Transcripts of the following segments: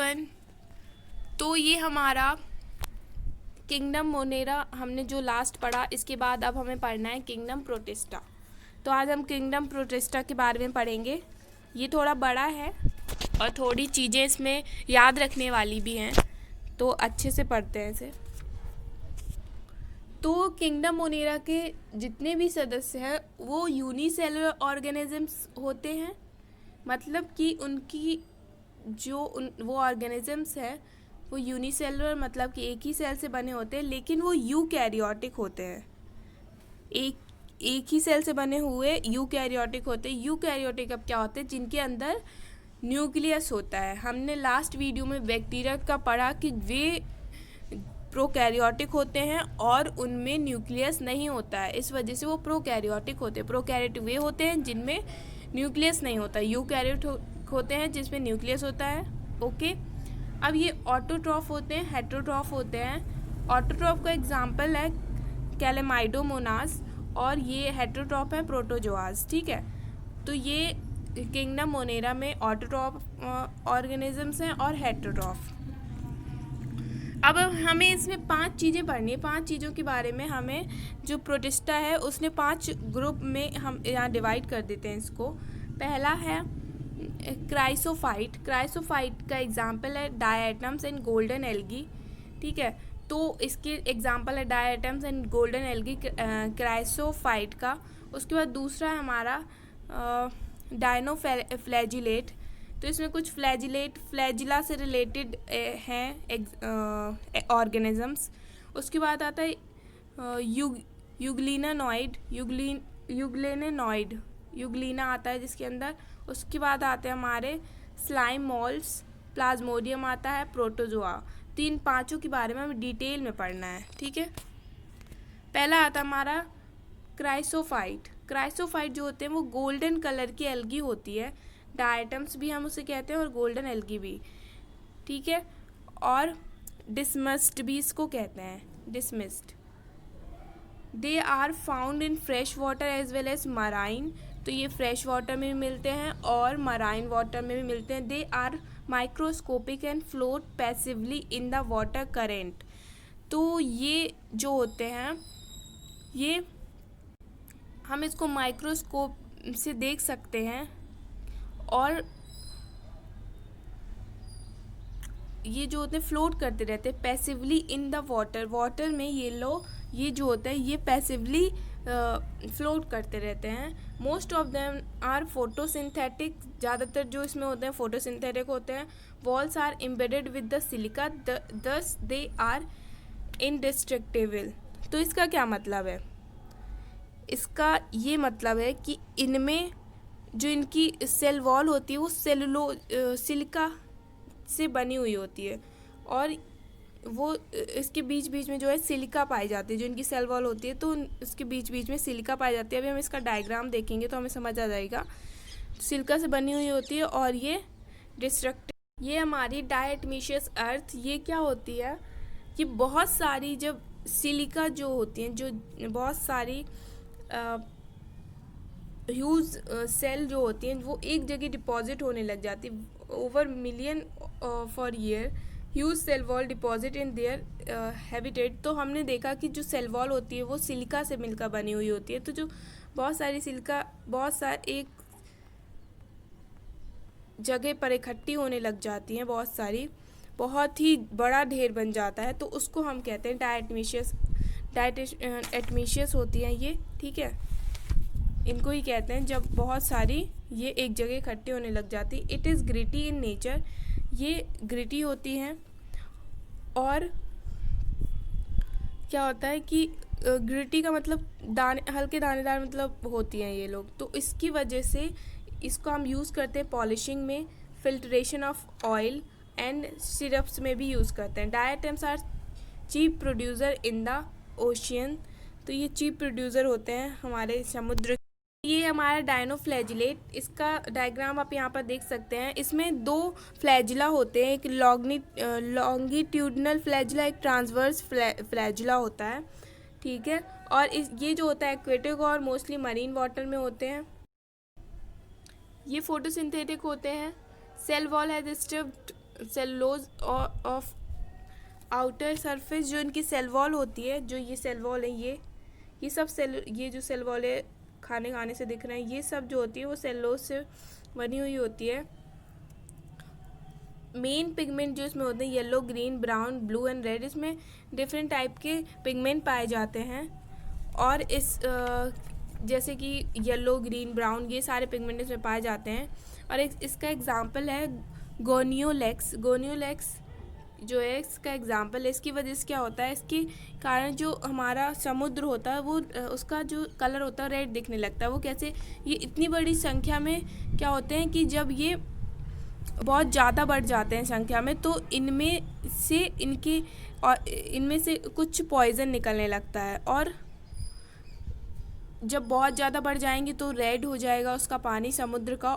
Everyone. तो ये हमारा किंगडम मोनेरा हमने जो लास्ट पढ़ा, इसके बाद अब हमें पढ़ना है किंगडम प्रोटिस्टा। तो आज हम किंगडम प्रोटिस्टा के बारे में पढ़ेंगे। ये थोड़ा बड़ा है और थोड़ी चीज़ें इसमें याद रखने वाली भी हैं, तो अच्छे से पढ़ते हैं इसे। तो किंगडम मोनेरा के जितने भी सदस्य हैं वो यूनिसेलुलर ऑर्गेनिजम्स होते हैं, मतलब कि उनकी वो ऑर्गेनिजम्स हैं वो यूनिसेलुलर, मतलब कि एक ही सेल से बने होते हैं, लेकिन वो यूकैरियोटिक होते हैं। एक ही सेल से बने हुए यूकैरियोटिक होते हैं। यूकैरियोटिक अब क्या होते हैं? जिनके अंदर न्यूक्लियस होता है। हमने लास्ट वीडियो में बैक्टीरिया का पढ़ा कि वे प्रोकैरियोटिक होते हैं और उनमें न्यूक्लियस नहीं होता है, इस वजह से वो प्रोकैरियोटिक होते हैं। प्रोकैरियोटिक वे होते हैं जिनमें न्यूक्लियस नहीं होता। यूकैरियोटिक होते हैं जिसमें न्यूक्लियस होता है। ओके, अब ये ऑटोट्रॉफ होते हैं, हेटेरोट्रॉफ होते हैं। ऑटोट्रॉफ का एग्जांपल है कैलेमाइडोमोनास और ये हेटेरोट्रॉफ है प्रोटोजोआज। ठीक है, तो ये किंगडम मोनेरा में ऑटोट्रॉफ ऑर्गेनिजम्स हैं और हेटेरोट्रॉफ। अब हमें इसमें 5 चीज़ें पढ़नी है। 5 चीज़ों के बारे में हमें, जो प्रोटिस्टा है उसने 5 ग्रुप में हम यहाँ डिवाइड कर देते हैं इसको। पहला है क्राइसोफाइट। क्राइसोफाइट का एग्जांपल है डायटम्स एंड गोल्डन एल्गी। ठीक है, तो इसके एग्जांपल है diatoms and golden algae chrysophyte का। उसके बाद दूसरा है हमारा डायनोफ्लैजिलेट। तो इसमें कुछ फ्लैजिला से रिलेटेड हैं ऑर्गेनिजम्स। उसके बाद आता है यूग्लिनानॉइड, यूग्लिना आता है जिसके अंदर। उसके बाद आते हैं हमारे स्लाइम मोल्ड्स, प्लाज्मोडियम आता है, प्रोटोजोआ। 5 के बारे में हमें डिटेल में पढ़ना है। ठीक है, पहला आता है हमारा क्राइसोफाइट। क्राइसोफाइट जो होते हैं वो गोल्डन कलर की एल्गी होती है। डायटम्स भी हम उसे कहते हैं और गोल्डन एल्गी भी। ठीक है, और डिसमिस्ड भी इसको कहते हैं, desmids. They are found in fresh water as well as marine. तो ये फ्रेश वाटर में भी मिलते हैं और मराइन वाटर में भी मिलते हैं। They are microscopic and float passively in the water current. तो ये जो होते हैं, ये हम इसको माइक्रोस्कोप से देख सकते हैं और ये जो होते हैं फ्लोट करते रहते हैं पैसिवली इन द वाटर में। ये जो होता है ये पैसिवली फ्लोट करते रहते हैं। Most of them are photosynthetic. ज़्यादातर जो इसमें होते हैं फोटोसिंथेटिक होते हैं। Walls are embedded with the silica, thus they are indestructible. तो इसका क्या मतलब है? इसका ये मतलब है कि इनमें जो इनकी सेल वॉल होती है वो सिलिका से बनी हुई होती है और वो इसके बीच बीच में जो है सिलिका पाई जाती है। जो इनकी सेल वॉल होती है तो इसके बीच बीच में सिलिका पाई जाती है। अभी हम इसका डायग्राम देखेंगे तो हमें समझ आ जाएगा। सिलिका से बनी हुई होती है और ये डिस्ट्रक्टिव। ये हमारी डायटमीशियस अर्थ, ये क्या होती है कि बहुत सारी जब सिलिका जो होती हैं, जो बहुत सारी ह्यूज सेल जो होती हैं वो एक जगह डिपॉजिट होने लग जाती है। Over million for year huge cell wall deposit in their habitat. तो हमने देखा कि जो सेल वॉल होती है वो सिलिका से मिलकर बनी हुई होती है। तो जो बहुत सारी सिलिका एक जगह पर इकट्ठी होने लग जाती हैं, बहुत ही बड़ा ढेर बन जाता है, तो उसको हम कहते हैं डायटमीशियस होती हैं ये। ठीक है, इनको ही कहते हैं जब बहुत सारी ये एक जगह इकट्ठी होने लग जाती। It is gritty in nature. ये ग्रिटी होती हैं और क्या होता है कि ग्रिटी का मतलब हल्के दानेदार मतलब होती हैं ये लोग। तो इसकी वजह से इसको हम यूज़ करते हैं पॉलिशिंग में, filtration of oil and syrups में भी यूज़ करते हैं। Diatoms are chief producer in the ocean. तो ये चीप प्रोड्यूसर होते हैं हमारे समुद्र। ये हमारा डायनोफ्लैजिलेट, इसका डायग्राम आप यहाँ पर देख सकते हैं। इसमें 2 फ्लैजिला होते हैं, एक लॉन्गिट्यूडनल फ्लैजिला, एक ट्रांसवर्स फ्लैजिला होता है। ठीक है, और ये जो होता है एक्वेटिक और मोस्टली मरीन वाटर में होते हैं। ये फोटोसिंथेटिक होते हैं। Cell wall has stripped cellulose of outer surface, जो इनकी सेल वॉल होती है, जो ये सेल वॉल है, ये सब ये जो सेल वॉल है खाने से दिख रहे हैं, ये सब जो होती है वो सेलुलोज से बनी हुई होती है। मेन पिगमेंट जो इसमें होते हैं yellow, green, brown, blue and red, इसमें डिफरेंट टाइप के पिगमेंट पाए जाते हैं। और जैसे कि येलो, ग्रीन, ब्राउन, ये सारे पिगमेंट इसमें पाए जाते हैं। और इसका एग्जांपल है गोनियोलेक्स। गोनियोलेक्स जो है इसका एग्जांपल है। इसकी वजह से क्या होता है, इसके कारण जो हमारा समुद्र होता है वो उसका जो कलर होता है रेड दिखने लगता है। वो कैसे, ये इतनी बड़ी संख्या में क्या होते हैं कि जब ये बहुत ज़्यादा बढ़ जाते हैं संख्या में, तो इनमें से कुछ पॉइज़न निकलने लगता है। और जब बहुत ज़्यादा बढ़ जाएंगे तो रेड हो जाएगा उसका पानी समुद्र का,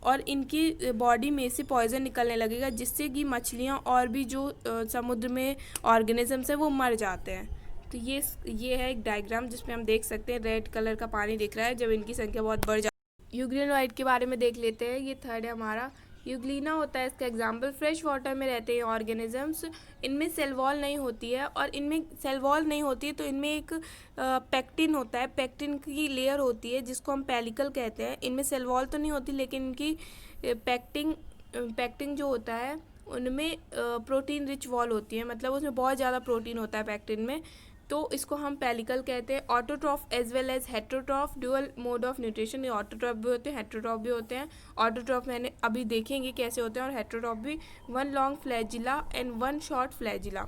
और इनकी बॉडी में से पॉइज़न निकलने लगेगा, जिससे कि मछलियाँ और भी जो समुद्र में ऑर्गेनिजम्स हैं वो मर जाते हैं। तो ये है एक डायग्राम जिसमें हम देख सकते हैं रेड कलर का पानी दिख रहा है जब इनकी संख्या बहुत बढ़ जाती है। यूग्लिनोइड के बारे में देख लेते हैं। ये थर्ड है हमारा। यूग्लिना होता है इसका एग्जाम्पल। फ्रेश वाटर में रहते हैं ऑर्गेनिजम्स। इनमें सेल वॉल नहीं होती है, और इनमें सेल वॉल नहीं होती है तो इनमें एक पेक्टिन होता है। पेक्टिन की लेयर होती है जिसको हम पेलिकल कहते हैं। इनमें सेल वॉल तो नहीं होती, लेकिन इनकी पेक्टिन जो होता है उनमें प्रोटीन रिच वॉल होती है, मतलब उसमें बहुत ज़्यादा प्रोटीन होता है पेक्टिन में, तो इसको हम पेलिकल कहते हैं। Autotroph as well as heterotroph, dual mode of nutrition. ये ऑटोट्रॉफ भी होते हैं, हेट्रोट्रॉफ भी होते हैं। ऑटोट्रॉफ मैंने अभी देखेंगे कैसे होते हैं, और हेट्रोट्रॉफ भी 1 long flagella and 1 short flagella.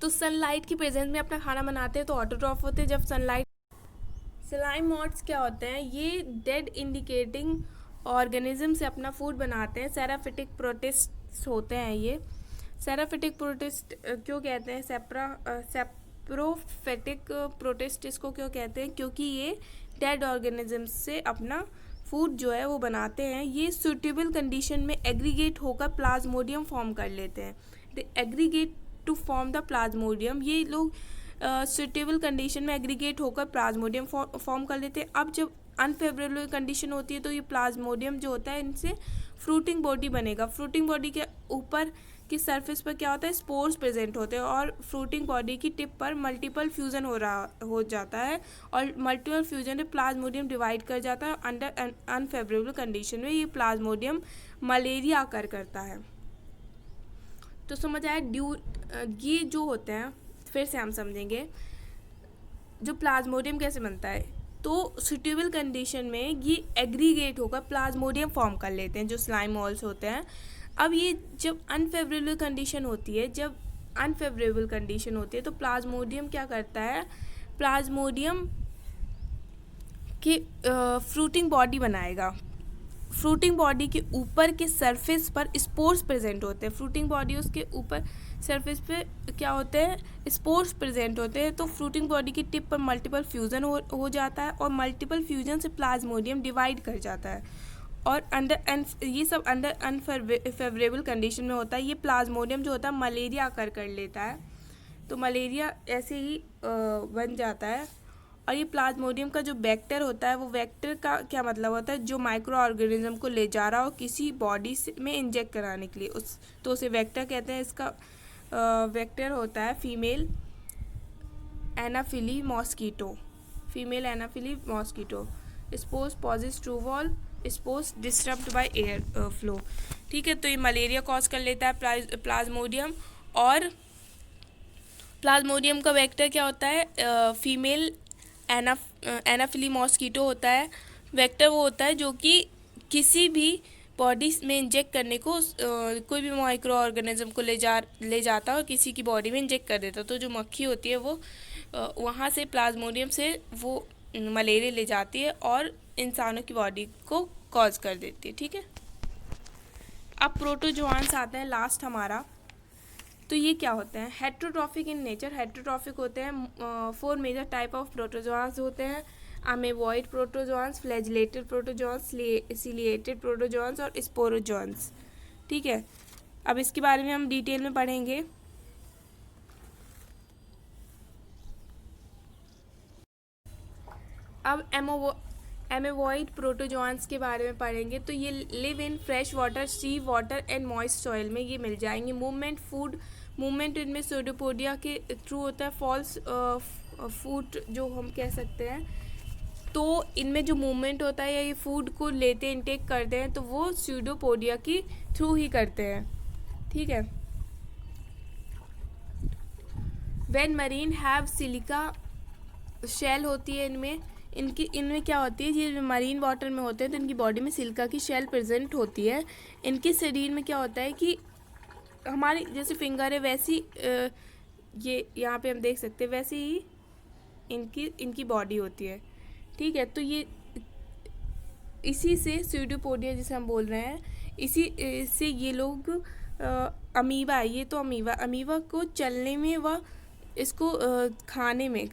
तो सनलाइट की प्रेजेंस में अपना खाना बनाते हैं तो ऑटोट्रॉफ होते हैं। जब सनलाइट स्लाइम मॉड्स क्या होते हैं, ये डेड इंडिकेटिंग ऑर्गेनिज्म से अपना फूड बनाते हैं। सेराफिटिक प्रोटिस्ट होते हैं ये। सेराफिटिक प्रोटिस्ट क्यों कहते हैं, सेप्रोफिटिक प्रोटिस्ट इसको क्यों कहते हैं, क्योंकि ये डेड ऑर्गेनिज्म से अपना फूड जो है वो बनाते हैं। ये सूटेबल कंडीशन में एग्रीगेट होकर प्लाज्मोडियम फॉर्म कर लेते हैं। They aggregate to form the plasmodium. ये लोग सूटेबल कंडीशन में एग्रीगेट होकर प्लाज्मोडियम फॉर्म कर लेते हैं। अब जब अनफेवरेबल कंडीशन होती है तो ये प्लाज्मोडियम जो होता है इनसे फ्रूटिंग बॉडी बनेगा। फ्रूटिंग बॉडी के ऊपर की सरफेस पर क्या होता है, स्पोर्स प्रेजेंट होते हैं, और फ्रूटिंग बॉडी की टिप पर मल्टीपल फ्यूजन हो जाता है, और मल्टीपल फ्यूजन में प्लाज्मोडियम डिवाइड कर जाता है। अंडर अनफेवरेबल कंडीशन में ये प्लाज्मोडियम मलेरिया आकर करता है। तो समझ आया। ये जो होते हैं, फिर से हम समझेंगे जो प्लाज्मोडियम कैसे बनता है। तो सूटेबल कंडीशन में ये एग्रीगेट होकर प्लाज्मोडियम फॉर्म कर लेते हैं, जो स्लाइम मॉल्स होते हैं। अब ये जब अनफेवरेबल कंडीशन होती है, तो प्लाज्मोडियम क्या करता है, प्लाज्मोडियम की फ्रूटिंग बॉडी बनाएगा। फ्रूटिंग बॉडी के ऊपर के सरफेस पर स्पोर्स प्रेजेंट होते हैं। फ्रूटिंग बॉडी उसके ऊपर सरफेस पे क्या होते हैं, स्पोर्स प्रेजेंट होते हैं। तो फ्रूटिंग बॉडी की टिप पर मल्टीपल फ्यूजन हो जाता है, और मल्टीपल फ्यूजन से प्लाज्मोडियम डिवाइड कर जाता है, और ये सब अंडर अनफेवरेबल कंडीशन में होता है। ये प्लाज्मोडियम जो होता है मलेरिया कर लेता है, तो मलेरिया ऐसे ही बन जाता है। और ये प्लाज्मोडियम का जो वेक्टर होता है, वो वेक्टर का क्या मतलब होता है, जो माइक्रो ऑर्गेनिज्म को ले जा रहा हो किसी बॉडी में इंजेक्ट कराने के लिए, तो उसे वेक्टर कहते हैं। इसका वेक्टर होता है female anopheles mosquito. Spores pass through wall, spores disturbed by air flow. ठीक है, तो ये मलेरिया कॉज कर लेता है प्लाज्मोडियम। और प्लाज्मोडियम का वेक्टर क्या होता है, फीमेल एनाफिली मॉस्कीटो होता है। वेक्टर वो होता है जो कि किसी भी बॉडी में इंजेक्ट करने को कोई भी माइक्रो ऑर्गेनिज्म को ले जाता है और किसी की बॉडी में इंजेक्ट कर देता है। तो जो मक्खी होती है वो वहाँ से प्लाज्मोडियम से वो मलेरिया ले जाती है और इंसानों की बॉडी को कॉज कर देती है। ठीक है, अब प्रोटोजोआंस आते हैं लास्ट हमारा। तो ये क्या होते हैं, हेट्रोट्रॉफिक इन नेचर। हेट्रोट्रॉफिक होते हैं 4 मेजर टाइप ऑफ प्रोटोजोआंस होते हैं। अमेबॉइड प्रोटोजोआंस, फ्लैजिलेटेड प्रोटोजोआंस, सिलिएटेड प्रोटोजोआंस और स्पोरोजोआंस। ठीक है, अब इसके बारे में हम डिटेल में पढ़ेंगे। अब एमेबॉइड प्रोटोजोआंस के बारे में पढ़ेंगे। तो ये live in fresh water, sea water and moist soil में ये मिल जाएंगे। मूवमेंट इनमें स्यूडोपोडिया के थ्रू होता है। फॉल्स फूड जो हम कह सकते हैं, तो इनमें जो मूवमेंट होता है या ये फूड को लेते इंटेक करते हैं तो वो स्यूडोपोडिया की थ्रू ही करते हैं, ठीक है। When marine have silica shell होती है इनमें क्या होती है, ये मरीन वाटर में होते हैं तो इनकी बॉडी में सिलिका की शेल प्रेजेंट होती है। इनके शरीर में क्या होता है कि हमारी जैसे फिंगर है वैसी ये यहाँ पे हम देख सकते हैं वैसे ही इनकी बॉडी होती है, ठीक है। तो ये इसी से स्यूडोपोडिया जिसे हम बोल रहे हैं, इसी से ये लोग अमीबा है, ये तो अमीबा को चलने में व इसको खाने में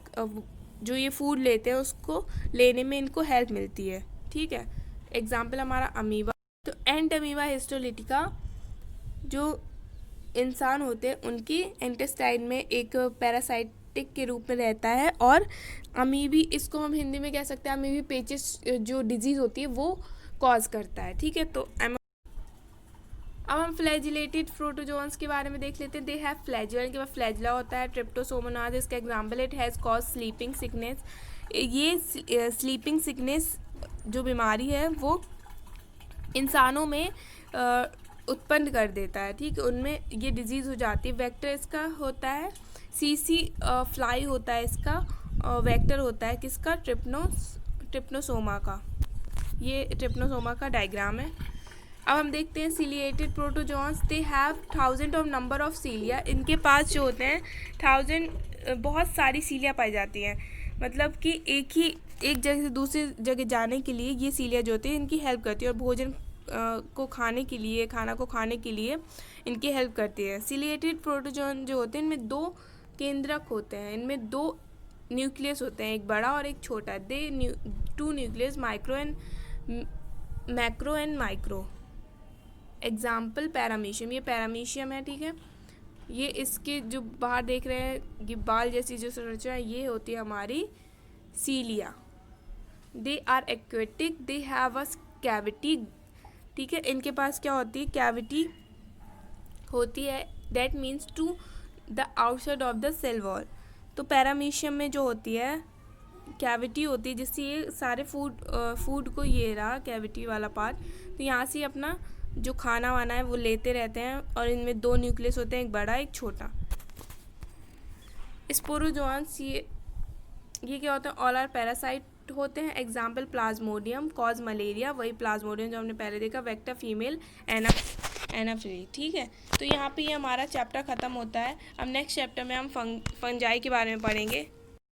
जो ये फूड लेते हैं उसको लेने में इनको हेल्प मिलती है, ठीक है। एग्जाम्पल हमारा अमीबा। तो एंट अमीबा हिस्टोलिटिका जो इंसान होते हैं उनकी इंटेस्टाइन में एक पैरासाइटिक के रूप में रहता है, और अमीबी इसको हम हिंदी में कह सकते हैं अमीबी पेचिस जो डिजीज़ होती है वो कॉज करता है, ठीक है। तो अब हम फ्लैजिलेटेड प्रोटोजोन्स के बारे में देख लेते हैं। दे हैव फ्लैजुला, इनके पास फ्लैजुला होता है। ट्रिप्टोसोमोनाज इसका example, it has cause sleeping sickness. ये स्लीपिंग सिकनेस जो बीमारी है वो इंसानों में उत्पन्न कर देता है, ठीक है। उनमें ये डिजीज़ हो जाती है। वेक्टर इसका होता है सीसी फ्लाई होता है इसका, वेक्टर होता है किसका, ट्रिप्नोसोमा का। ये ट्रिप्नोसोमा का डायग्राम है। अब हम देखते हैं ciliated protozoans. They have 1000 of number of सीलिया, इनके पास जो होते हैं 1000 बहुत सारी सीलिया पाई जाती हैं। मतलब कि एक जगह से दूसरी जगह जाने के लिए ये सीलिया जो होती है इनकी हेल्प करती है, और भोजन को खाने के लिए, खाना को खाने के लिए इनकी हेल्प करती है। सिलिएटेड प्रोटोजोन जो होते हैं इनमें 2 केंद्रक होते हैं, इनमें 2 न्यूक्लियस होते हैं, एक बड़ा और एक छोटा। दे 2 nucleus macro and micro. Example paramecium, ये पैरामीशियम है, ठीक है। ये इसके जो बाहर देख रहे हैं ये बाल जैसी जो संरचना है ये होती है हमारी cilia. They are aquatic, they have a cavity, ठीक है। इनके पास क्या होती है, कैविटी होती है, that means to the outside of the cell wall. तो पैरामीशियम में जो होती है कैविटी होती है जिससे ये सारे फूड को, ये रहा कैविटी वाला पार्ट, तो यहाँ से अपना जो खाना वाना है वो लेते रहते हैं, और इनमें 2 न्यूक्लियस होते हैं, एक बड़ा एक छोटा। स्पोरोजोन्स ये क्या होता है, ऑल आर पैरासाइट होते हैं। एग्जाम्पल प्लाज्मोडियम कॉज मलेरिया, वही प्लाज्मोडियम जो हमने पहले देखा, वेक्टर फीमेल एनाफिली, ठीक है। तो यहाँ पे ये हमारा चैप्टर ख़त्म होता है। अब नेक्स्ट चैप्टर में हम फंजाई के बारे में पढ़ेंगे।